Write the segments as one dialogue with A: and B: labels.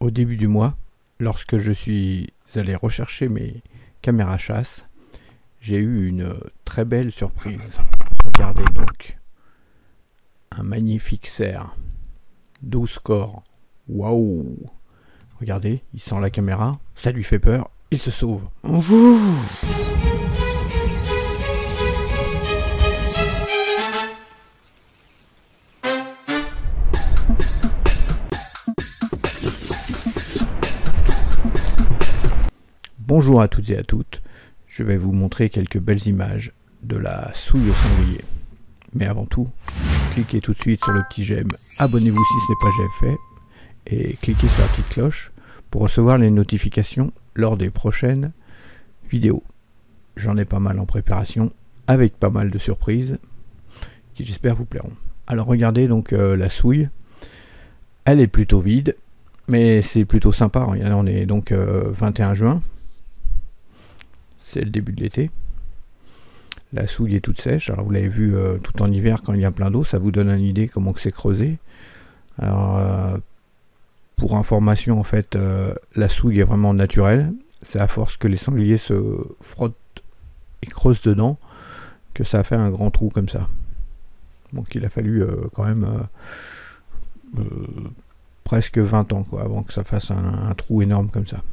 A: Au début du mois, lorsque je suis allé rechercher mes caméras chasse, j'ai eu une très belle surprise. Regardez donc, un magnifique cerf, 12 corps, waouh! Regardez, il sent la caméra, ça lui fait peur, il se sauve. Bonjour à toutes et à toutes, je vais vous montrer quelques belles images de la souille au sanglier. Mais avant tout, cliquez tout de suite sur le petit j'aime, abonnez-vous si ce n'est pas déjà fait, et cliquez sur la petite cloche pour recevoir les notifications lors des prochaines vidéos. J'en ai pas mal en préparation, avec pas mal de surprises, qui j'espère vous plairont. Alors regardez donc la souille, elle est plutôt vide, mais c'est plutôt sympa. Regardez, on est donc 21 juin. C'est le début de l'été. La souille est toute sèche. Alors vous l'avez vu tout en hiver quand il y a plein d'eau. Ça vous donne une idée comment que c'est creusé. Alors pour information, en fait, la souille est vraiment naturelle. C'est à force que les sangliers se frottent et creusent dedans que ça a fait un grand trou comme ça. Donc il a fallu quand même presque 20 ans quoi, avant que ça fasse un trou énorme comme ça.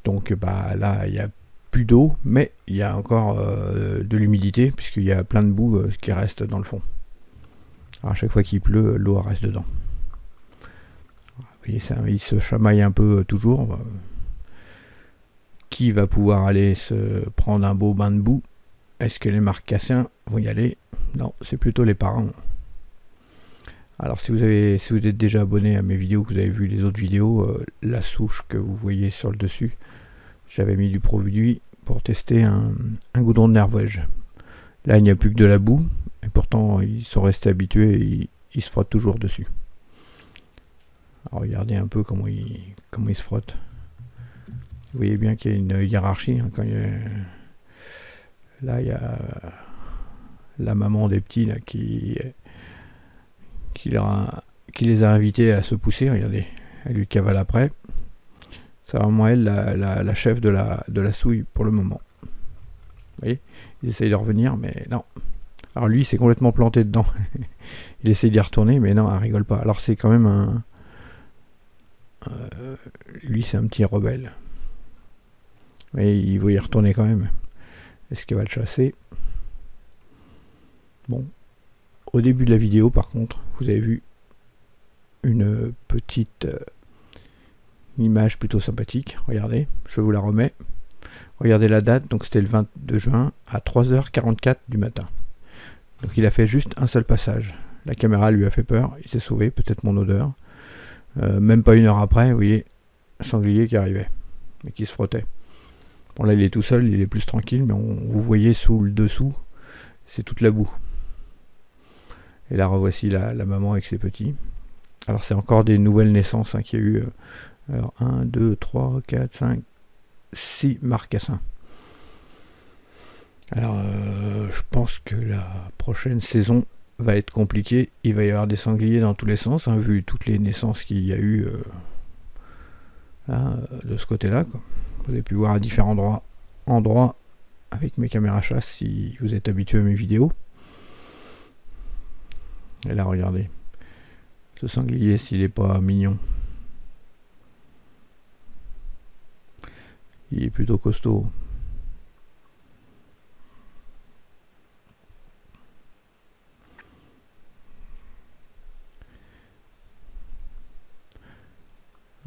A: Donc bah là il n'y a plus d'eau, mais il y a encore de l'humidité puisqu'il y a plein de boue qui reste dans le fond. Alors à chaque fois qu'il pleut, l'eau reste dedans. Vous voyez, ça, il se chamaille un peu toujours. Qui va pouvoir aller se prendre un beau bain de boue? Est-ce que les marcassiens vont y aller? Non, c'est plutôt les parents. Alors si vous êtes déjà abonné à mes vidéos, que vous avez vu les autres vidéos, la souche que vous voyez sur le dessus, j'avais mis du produit pour tester un goudron de nervouège. Là il n'y a plus que de la boue, et pourtant ils sont restés habitués et ils se frottent toujours dessus. Alors regardez un peu comment ils se frottent. Vous voyez bien qu'il y a une hiérarchie. Hein, là il y a la maman des petits là, qui les a invités à se pousser. Regardez, elle lui cavale après. C'est vraiment elle la chef de la souille pour le moment. Vous voyez, il essaye de revenir, mais non. Alors lui, il s'est complètement planté dedans. Il essaye d'y retourner, mais non, elle rigole pas. Alors c'est quand même lui, c'est un petit rebelle. Mais il veut y retourner quand même. Est-ce qu'il va le chasser? Bon. Au début de la vidéo, par contre, vous avez vu une petite image plutôt sympathique. Regardez, je vous la remets. Regardez la date, donc c'était le 22 juin à 3h44 du matin. Donc il a fait juste un seul passage. La caméra lui a fait peur, il s'est sauvé, peut-être mon odeur. Même pas une heure après, vous voyez, un sanglier qui arrivait et qui se frottait. Bon là il est tout seul, il est plus tranquille, mais vous voyez sous le dessous, c'est toute la boue. Et là revoici la maman avec ses petits. Alors c'est encore des nouvelles naissances hein, qu'il y a eu. Alors 1, 2, 3, 4, 5, 6 marcassins. Alors je pense que la prochaine saison va être compliquée. Il va y avoir des sangliers dans tous les sens, hein, vu toutes les naissances qu'il y a eu là, de ce côté-là. Vous avez pu voir à différents endroits avec mes caméras chasse si vous êtes habitué à mes vidéos. Et là regardez, ce sanglier s'il n'est pas mignon. Il est plutôt costaud.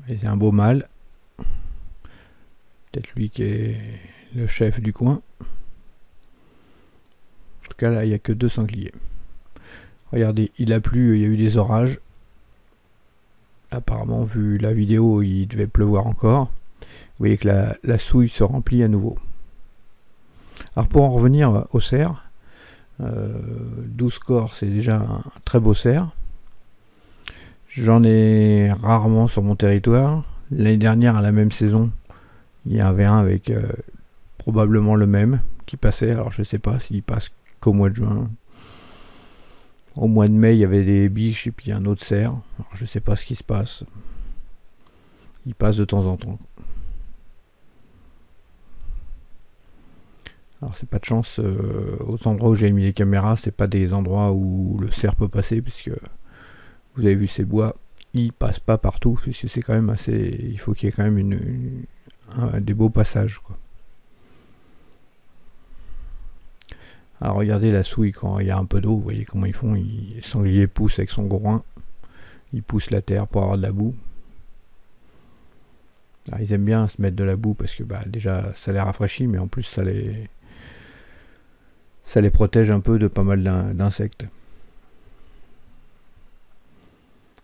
A: Et c'est un beau mâle. Peut-être lui qui est le chef du coin. En tout cas là il n'y a que 2 sangliers. Regardez, il a plu, il y a eu des orages. Apparemment, vu la vidéo, il devait pleuvoir encore. Vous voyez que la souille se remplit à nouveau. Alors pour en revenir au cerf, 12 corps, c'est déjà un très beau cerf. J'en ai rarement sur mon territoire. L'année dernière, à la même saison, il y avait un avec probablement le même qui passait. Alors je ne sais pas s'il passe qu'au mois de juin. Au mois de mai, il y avait des biches et puis un autre cerf. Alors, je sais pas ce qui se passe. Il passe de temps en temps. Alors c'est pas de chance, aux endroits où j'ai mis les caméras, c'est pas des endroits où le cerf peut passer, puisque vous avez vu ces bois, ils passent pas partout, puisque c'est quand même assez. Il faut qu'il y ait quand même des beaux passages, quoi. Alors regardez la souille quand il y a un peu d'eau, vous voyez comment ils font, le sanglier pousse avec son groin, il pousse la terre pour avoir de la boue. Alors, ils aiment bien se mettre de la boue parce que déjà ça les rafraîchit, mais en plus ça les protège un peu de pas mal d'insectes.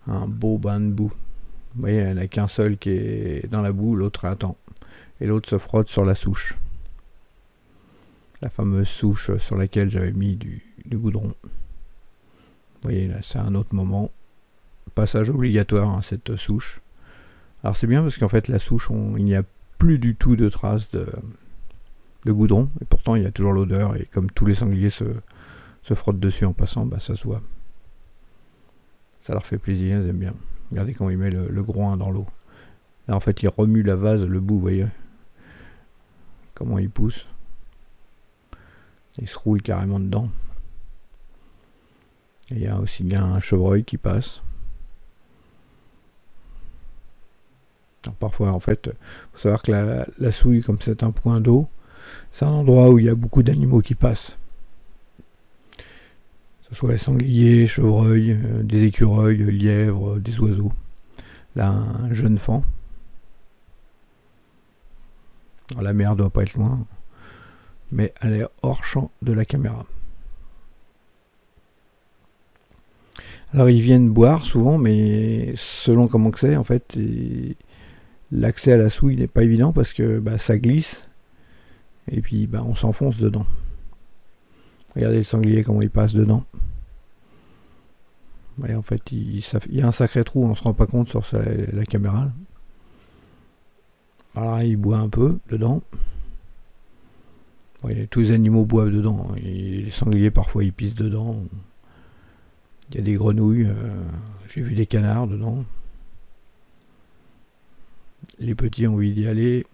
A: Un beau bain de boue. Vous voyez, il n'y en a qu'un seul qui est dans la boue, l'autre attend. Et l'autre se frotte sur la souche. La fameuse souche sur laquelle j'avais mis du goudron. Vous voyez, là, c'est un autre moment. Passage obligatoire, hein, cette souche. Alors c'est bien parce qu'en fait, la souche, il n'y a plus du tout de traces de goudron. Et pourtant, il y a toujours l'odeur. Et comme tous les sangliers se frottent dessus en passant, ça se voit. Ça leur fait plaisir, ils aiment bien. Regardez comment il met le groin dans l'eau. Là, en fait, il remue la vase, le bout, vous voyez. Comment il pousse. Il se roule carrément dedans. Et il y a aussi bien un chevreuil qui passe. Alors, parfois, en fait, il faut savoir que la souille, comme c'est un point d'eau, c'est un endroit où il y a beaucoup d'animaux qui passent. Que ce soit les sangliers, chevreuils, des écureuils, lièvres, des oiseaux. Là, un jeune faon. Alors, la mer doit pas être loin, mais elle est hors champ de la caméra. Alors ils viennent boire souvent, mais selon comment que c'est, en fait, l'accès à la souille n'est pas évident parce que ça glisse et puis on s'enfonce dedans. Regardez le sanglier comment il passe dedans. Et en fait, il y a un sacré trou, on ne se rend pas compte sur la caméra. Alors il boit un peu dedans. Tous les animaux boivent dedans. Et les sangliers parfois ils pissent dedans. Il y a des grenouilles, j'ai vu des canards dedans. Les petits ont envie d'y aller,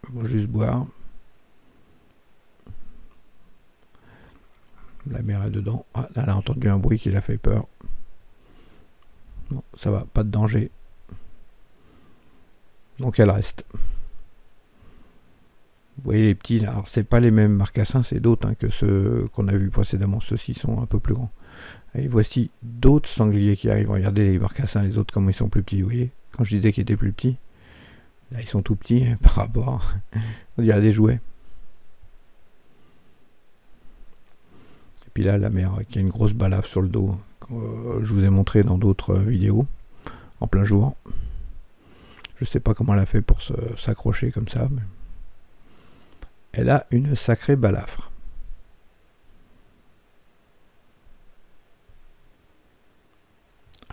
A: ils vont juste boire. La mère est dedans. Ah, elle a entendu un bruit qui l'a fait peur. Non, ça va, pas de danger. Donc elle reste. Vous voyez les petits là, alors c'est pas les mêmes marcassins, c'est d'autres que ceux qu'on a vus précédemment. Ceux-ci sont un peu plus grands. Et voici d'autres sangliers qui arrivent. Regardez les marcassins, les autres, comment ils sont plus petits. Vous voyez, quand je disais qu'ils étaient plus petits, là ils sont tout petits par rapport. On dirait des jouets. Et puis là, la mère qui a une grosse balafre sur le dos, que je vous ai montré dans d'autres vidéos, en plein jour. Je sais pas comment elle a fait pour s'accrocher comme ça, mais elle a une sacrée balafre.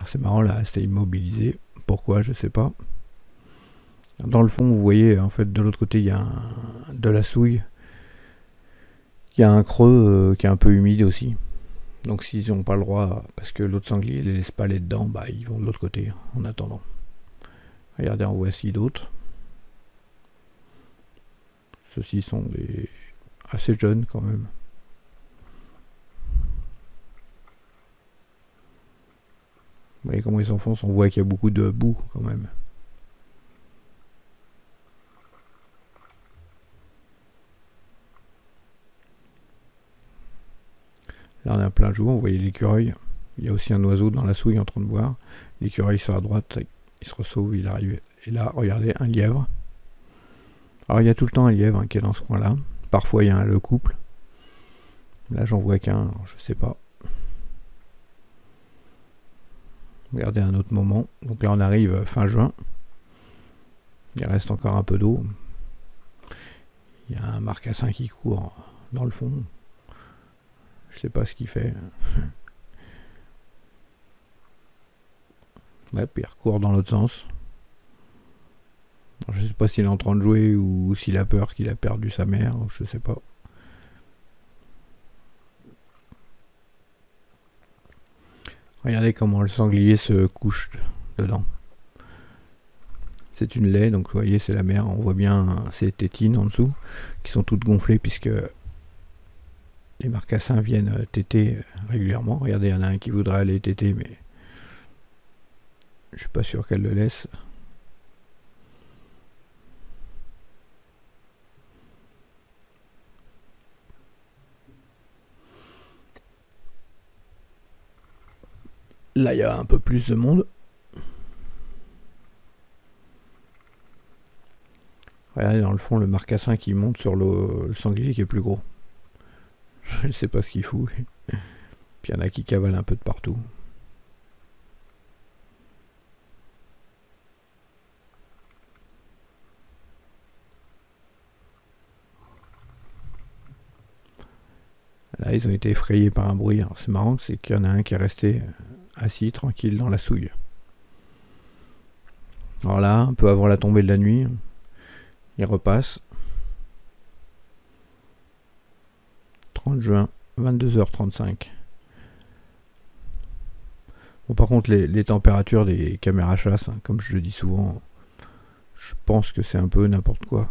A: C'est marrant là, c'est immobilisé. Pourquoi, je sais pas. Dans le fond, vous voyez, en fait, de l'autre côté, il y a de la souille. Il y a un creux qui est un peu humide aussi. Donc s'ils n'ont pas le droit, parce que l'autre sanglier ne les laisse pas aller dedans, ils vont de l'autre côté en attendant. Regardez, en voici d'autres. Ceux-ci sont assez jeunes quand même. Vous voyez comment ils s'enfoncent, on voit qu'il y a beaucoup de boue quand même. Là on est à plein jour, vous voyez l'écureuil. Il y a aussi un oiseau dans la souille en train de boire. L'écureuil sur la droite, il se ressauve, il arrive. Et là, regardez, un lièvre. Alors il y a tout le temps un lièvre qui est dans ce coin-là. Parfois il y a le couple. Là j'en vois qu'un, je sais pas. Regardez un autre moment. Donc là on arrive fin juin. Il reste encore un peu d'eau. Il y a un marcassin qui court dans le fond. Je sais pas ce qu'il fait. Ouais, puis il recourt dans l'autre sens. Alors, je sais pas s'il est en train de jouer ou s'il a peur qu'il a perdu sa mère. Je sais pas. Regardez comment le sanglier se couche dedans. C'est une laie, donc vous voyez c'est la mère. On voit bien ces tétines en dessous qui sont toutes gonflées puisque les marcassins viennent téter régulièrement. Regardez, il y en a un qui voudrait aller téter, mais je suis pas sûr qu'elle le laisse. Là, il y a un peu plus de monde. Regardez dans le fond le marcassin qui monte sur le sanglier qui est plus gros. Je ne sais pas ce qu'il fout. Puis il y en a qui cavalent un peu de partout. Là, ils ont été effrayés par un bruit. C'est marrant, c'est qu'il y en a un qui est resté assis, tranquille, dans la souille. Alors là, un peu avant la tombée de la nuit, il repasse. 30 juin, 22h35. Bon, par contre, les températures des caméras chasse, hein, comme je le dis souvent, je pense que c'est un peu n'importe quoi.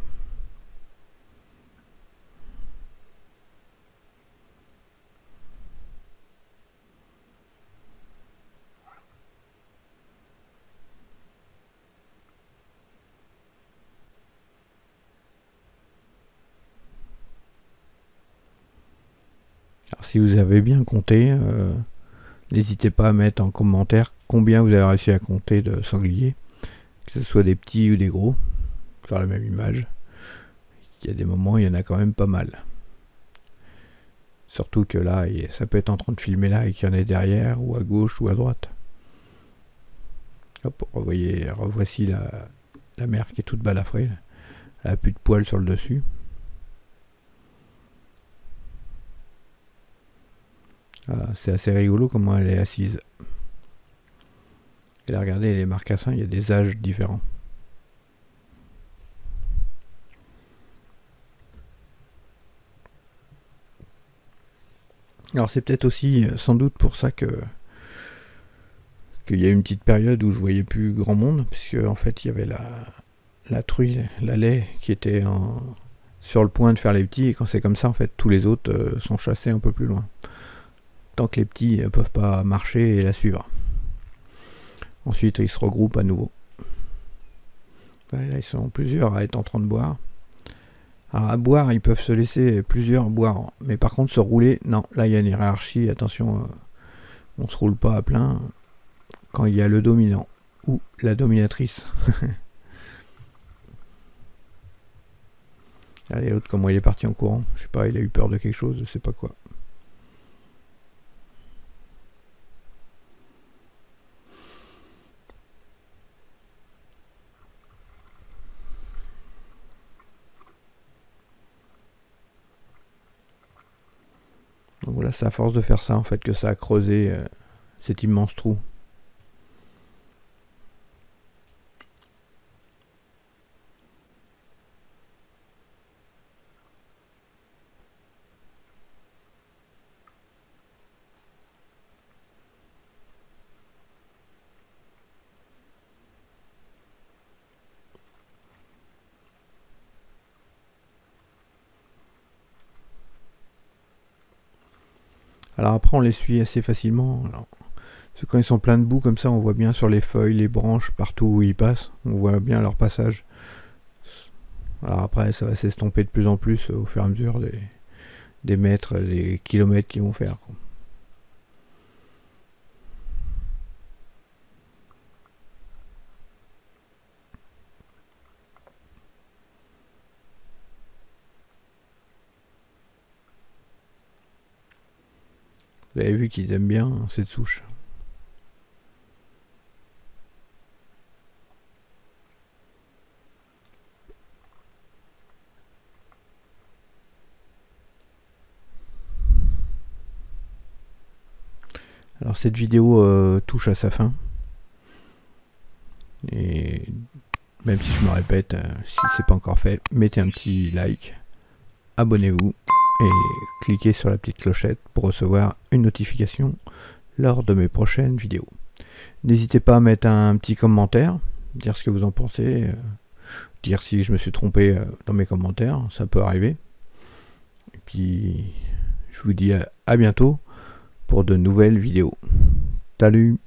A: Alors, si vous avez bien compté, n'hésitez pas à mettre en commentaire combien vous avez réussi à compter de sangliers, que ce soit des petits ou des gros, sur la même image. Il y a des moments, il y en a quand même pas mal. Surtout que là, ça peut être en train de filmer là et qu'il y en ait derrière, ou à gauche, ou à droite. Hop, revoici la mère qui est toute balafrée. Elle a plus de poils sur le dessus. Ah, c'est assez rigolo comment elle est assise. Et là, regardez, les marcassins, il y a des âges différents. Alors c'est peut-être aussi sans doute pour ça qu'il y a une petite période où je voyais plus grand monde, puisque en fait il y avait la truie, la laie qui était sur le point de faire les petits, et quand c'est comme ça en fait tous les autres sont chassés un peu plus loin. Tant que les petits ne peuvent pas marcher et la suivre. Ensuite ils se regroupent à nouveau. Ouais, là ils sont plusieurs à être en train de boire. Alors à boire, ils peuvent se laisser plusieurs boire, mais par contre se rouler, non, là il y a une hiérarchie, attention, on se roule pas à plein quand il y a le dominant ou la dominatrice. Allez, l'autre, comment il est parti en courant, je sais pas, il a eu peur de quelque chose, je sais pas quoi. Donc voilà, c'est à force de faire ça en fait que ça a creusé cet immense trou. Alors après on les suit assez facilement. Alors, quand ils sont pleins de boue comme ça, on voit bien sur les feuilles, les branches, partout où ils passent, on voit bien leur passage. Alors après ça va s'estomper de plus en plus au fur et à mesure des mètres, des kilomètres qu'ils vont faire, quoi. Vous avez vu qu'ils aiment bien cette souche. Alors cette vidéo touche à sa fin. Et même si je me répète, si c'est pas encore fait, mettez un petit like, abonnez-vous et cliquez sur la petite clochette pour recevoir une notification lors de mes prochaines vidéos. N'hésitez pas à mettre un petit commentaire, dire ce que vous en pensez, dire si je me suis trompé dans mes commentaires, ça peut arriver. Et puis je vous dis à bientôt pour de nouvelles vidéos. Salut!